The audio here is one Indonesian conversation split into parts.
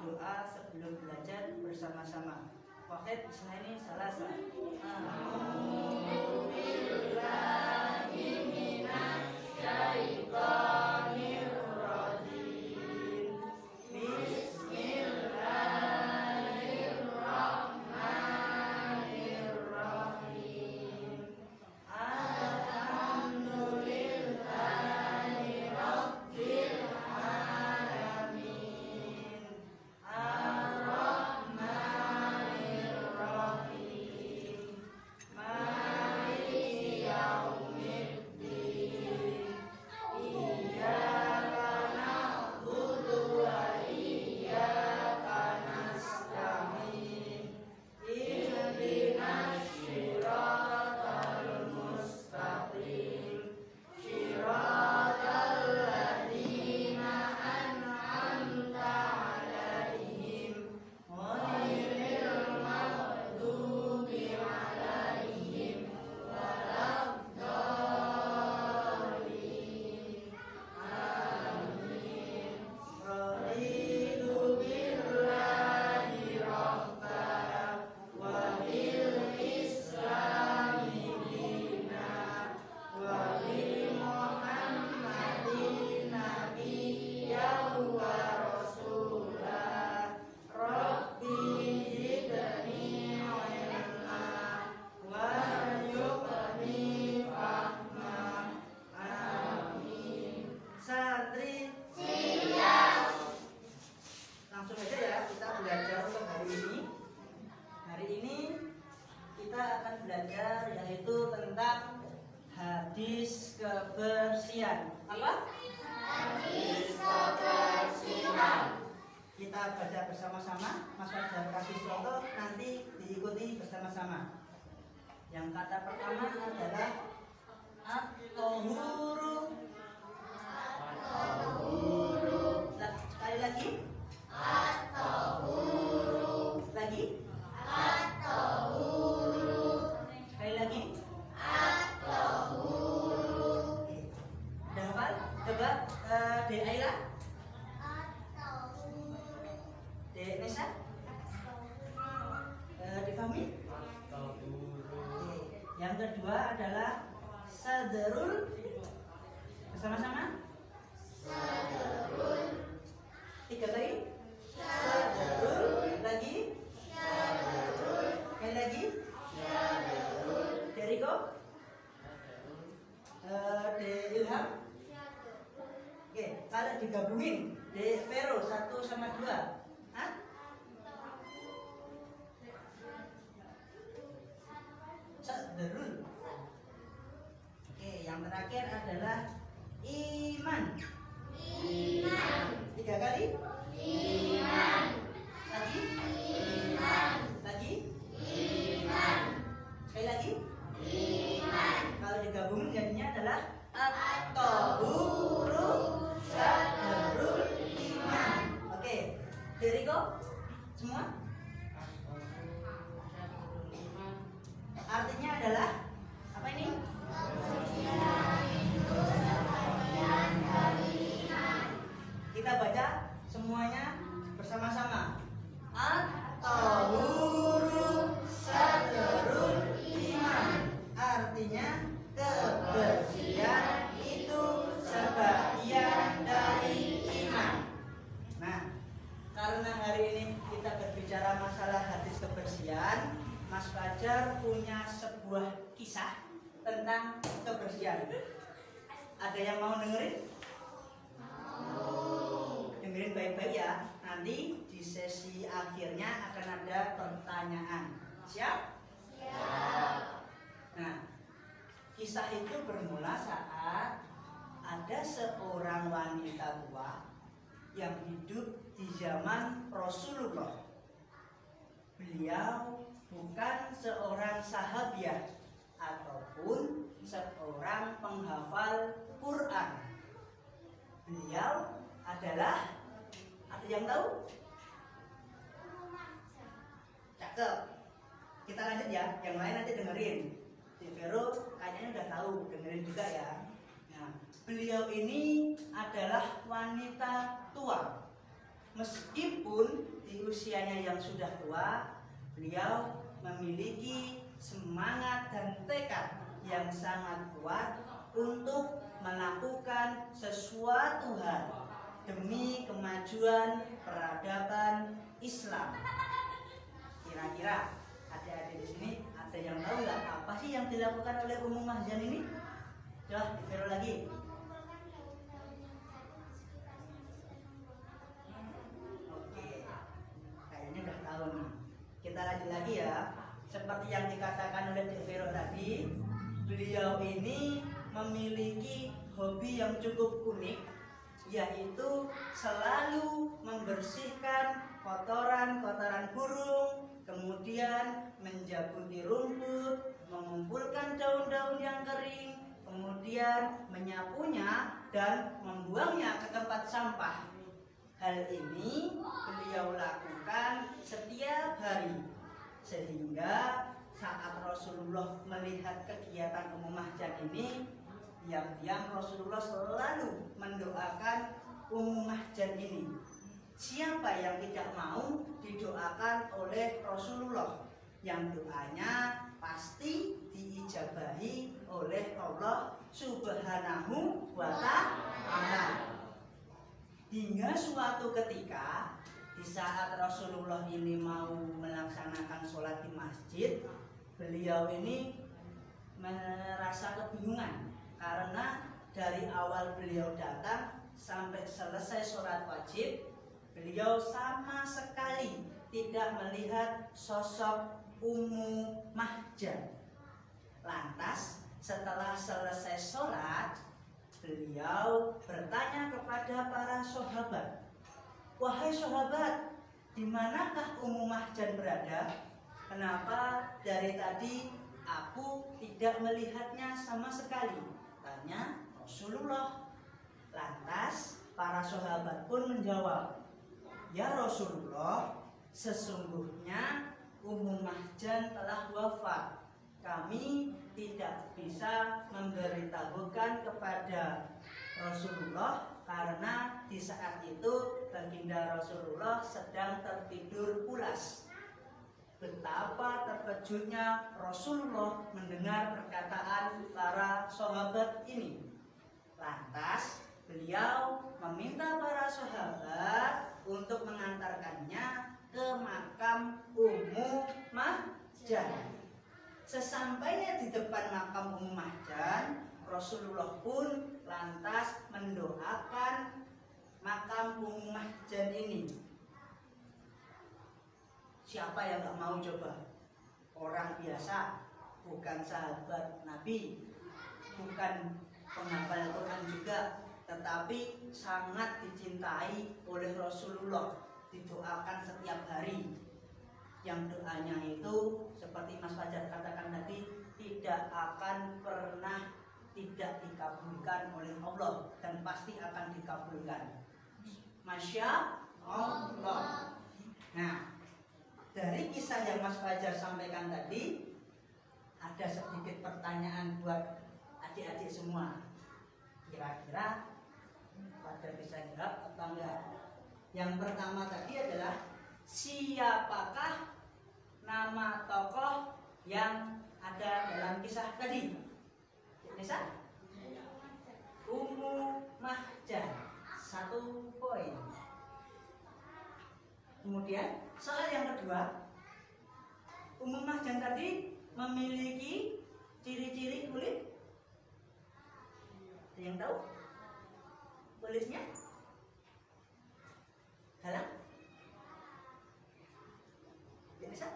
doa sebelum belajar bersama-sama. Wahid isnaini salasa. Belajar yaitu tentang hadis kebersihan. Apa? Hadis kebersihan. Kita baca bersama-sama. Mas Fajar kasih contoh, nanti diikuti bersama-sama. Yang kata pertama adalah at-tahuru. Sekali lagi. At-tahuru. Lagi. At-tahuru. Sekali lagi. At-tahuru. Udah hafal? Coba Dek Aila. At-tahuru. Dek Nesa. Difahami? At-tahuru. Yang kedua adalah sadrul. Bersama-sama. Sadrul. 3 kali. Sadrul. Lagi. Sadrul. Sekali lagi. Sadrul. Deriko. De Ilham. Oke, kalau digabungin De Vero 1 sama 2. Hah? Sadrul. Oke, yang terakhir adalah iman. Iman. 3 kali. Iman. Lagi. Iman. Lagi. Iman. Sekali lagi. Iman. Kalau digabungin jadinya adalah at-tahuru sadrul iman. Oke, Deriko semua. Artinya adalah apa ini? Kita baca semuanya bersama-sama. At-tahuru sadrul iman. Artinya kebersihan itu sebagian dari iman. Nah, karena hari ini kita berbicara masalah hadis kebersihan, Mas Fajar punya sebuah kisah tentang kebersihan. Ada yang mau dengerin? Dengerin baik-baik ya. Nanti di sesi akhirnya akan ada pertanyaan. Siap? Siap. Nah, kisah itu bermula saat ada seorang wanita tua yang hidup di zaman Rasulullah. Beliau bukan seorang sahabiah ataupun seorang penghafal Quran. Beliau adalah, ada yang tahu? Cakep. Kita lanjut ya, yang lain nanti dengerin. Si Vero kayaknya udah tahu, dengerin juga ya. Nah, beliau ini adalah wanita tua. Meskipun di usianya yang sudah tua, beliau memiliki semangat dan tekad yang sangat kuat untuk melakukan sesuatu hal demi kemajuan peradaban Islam. Kira-kira adik-adik di sini ada yang tahu nggak apa sih yang dilakukan oleh Ummu Mahjan ini? Coba ditiru lagi. Oke, kayaknya udah tahu nih. Kita lanjut lagi ya. Seperti yang dikatakan oleh Dek Vero tadi, beliau ini memiliki hobi yang cukup unik, yaitu selalu membersihkan kotoran-kotoran burung, kemudian menjabuti rumput, mengumpulkan daun-daun yang kering, kemudian menyapunya dan membuangnya ke tempat sampah. Hal ini beliau lakukan setiap hari, sehingga saat Rasulullah melihat kegiatan Ummu Mahjan ini, diam-diam Rasulullah selalu mendoakan Ummu Mahjan ini. Siapa yang tidak mau didoakan oleh Rasulullah, yang doanya pasti diijabahi oleh Allah Subhanahu wa Ta'ala. Hingga suatu ketika, di saat Rasulullah ini mau melaksanakan sholat di masjid, beliau ini merasa kebingungan karena dari awal beliau datang sampai selesai sholat wajib, beliau sama sekali tidak melihat sosok Ummu Mahjan. Lantas setelah selesai sholat, beliau bertanya kepada para sahabat, "Wahai sahabat, di manakah Ummu Mahjan berada? Kenapa dari tadi aku tidak melihatnya sama sekali?" Tanya Rasulullah. Lantas para sahabat pun menjawab, "Ya Rasulullah, sesungguhnya Ummu Mahjan telah wafat. Kami tidak bisa memberitahukan kepada Rasulullah karena di saat itu baginda Rasulullah sedang tertidur pulas." Betapa terkejutnya Rasulullah mendengar perkataan para sahabat ini. Lantas beliau meminta para sahabat untuk mengantarkannya ke makam Ummu Mahjan. Sesampainya di depan makam Ummu Mahjan, Rasulullah pun lantas mendoakan makam Ummu Mahjan ini. Siapa yang gak mau coba? Orang biasa, bukan sahabat Nabi, bukan penghafal Quran juga, tetapi sangat dicintai oleh Rasulullah, didoakan setiap hari. Yang doanya itu seperti Mas Fajar katakan tadi, tidak akan pernah tidak dikabulkan oleh Allah, dan pasti akan dikabulkan. Masya Allah. Nah, dari kisah yang Mas Fajar sampaikan tadi, ada sedikit pertanyaan buat adik-adik semua. Kira-kira pada bisa jawab atau enggak? Yang pertama tadi adalah, siapakah nama tokoh yang ada dalam kisah tadi? Bisa? Ummu Mahjan. 1 poin. Kemudian soal yang kedua, Ummu Mahjan tadi memiliki ciri-ciri kulit. Ada yang tahu? Kulitnya dalam? Bisa?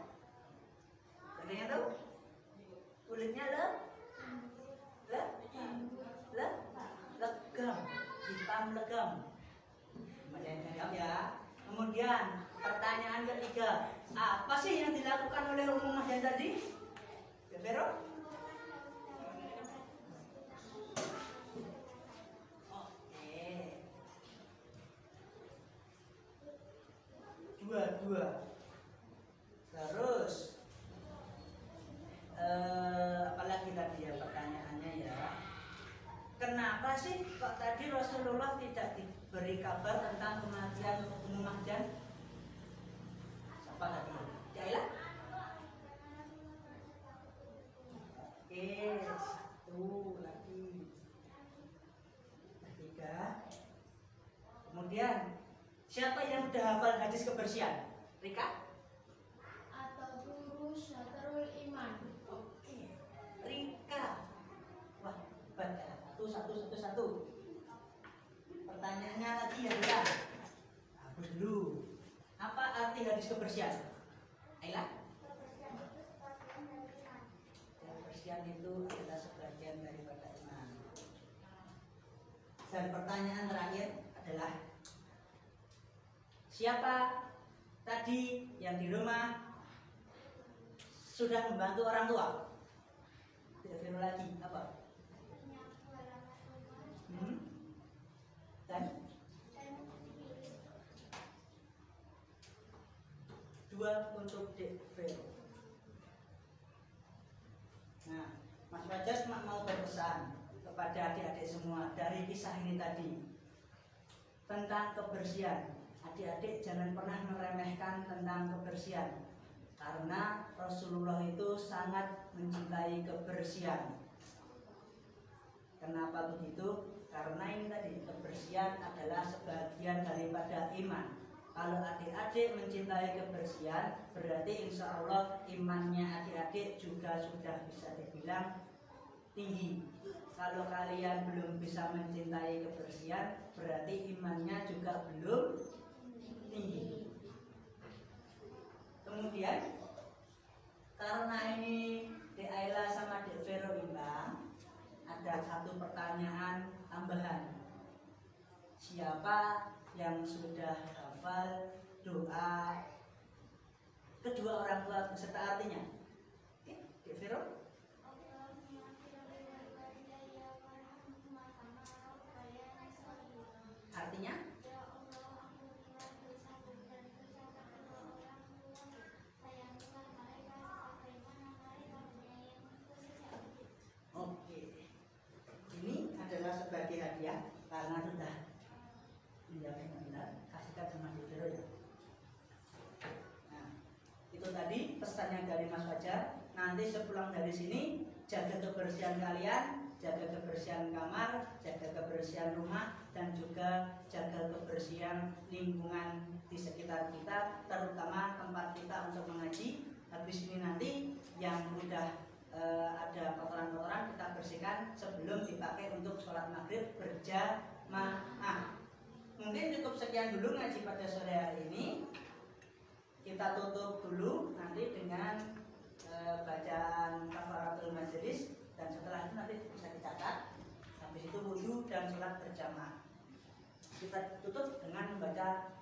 Ada yang tahu? Kulitnya legam, hitam legam. Jawab ya. Kemudian pertanyaan ketiga, apa sih yang dilakukan oleh Ummu Mahjan tadi? Vero? Oke. Dua. Terus apalagi tadi ya pertanyaannya ya, kenapa sih kok tadi Rasulullah tidak diberi kabar tentang kematian Ummu rumah dan siapa tadi? Jaila? Oke, satu lagi. Tiga. Kemudian siapa yang udah hafal hadis kebersihan? Rika? Atau guru syatrul iman. Oke, Rika. Wah, hebat ya. Satu. Pertanyaannya tadi ya Rika. Hapus dulu. Apa arti hadis kebersihan? Aila? Kebersihan itu adalah sebagian daripada iman. Dan pertanyaan terakhir adalah siapa tadi yang di rumah sudah membantu orang tua? Tidak lagi apa? Dan dua untuk Dek Vero. Nah, Mas Fajar cuma mau berpesan kepada adik-adik semua dari kisah ini tadi tentang kebersihan. Adik-adik jangan pernah meremehkan tentang kebersihan, karena Rasulullah itu sangat mencintai kebersihan. Kenapa begitu? Karena ini tadi, kebersihan adalah sebagian daripada iman. Kalau adik-adik mencintai kebersihan, berarti insya Allah imannya adik-adik juga sudah bisa dibilang tinggi. Kalau kalian belum bisa mencintai kebersihan, berarti imannya juga belum tinggi. Kemudian karena ini Dek Aila sama Dek Vero imbang, ada satu pertanyaan tambahan. Siapa yang sudah hafal doa kedua orang tua beserta artinya? Oke, Dek Vero. Artinya? Oke. Ini adalah sebagai hadiah karena sudah menjawab benar, kasihkan sama Vero ya. Nah, itu tadi pesannya dari Mas Fajar. Nanti sepulang dari sini jaga kebersihan kalian, jaga kebersihan kamar, jaga kebersihan rumah, dan juga jaga kebersihan lingkungan di sekitar kita, terutama tempat kita untuk mengaji. Habis ini nanti yang udah ada kotoran-kotoran kita bersihkan sebelum dipakai untuk sholat maghrib berjamaah. Mungkin cukup sekian dulu ngaji pada sore hari ini. Kita tutup dulu nanti dengan bacaan kafaratul majelis, dan setelah itu nanti bisa dicatat. Habis itu wudu dan sholat berjamaah. Kita tutup dengan membaca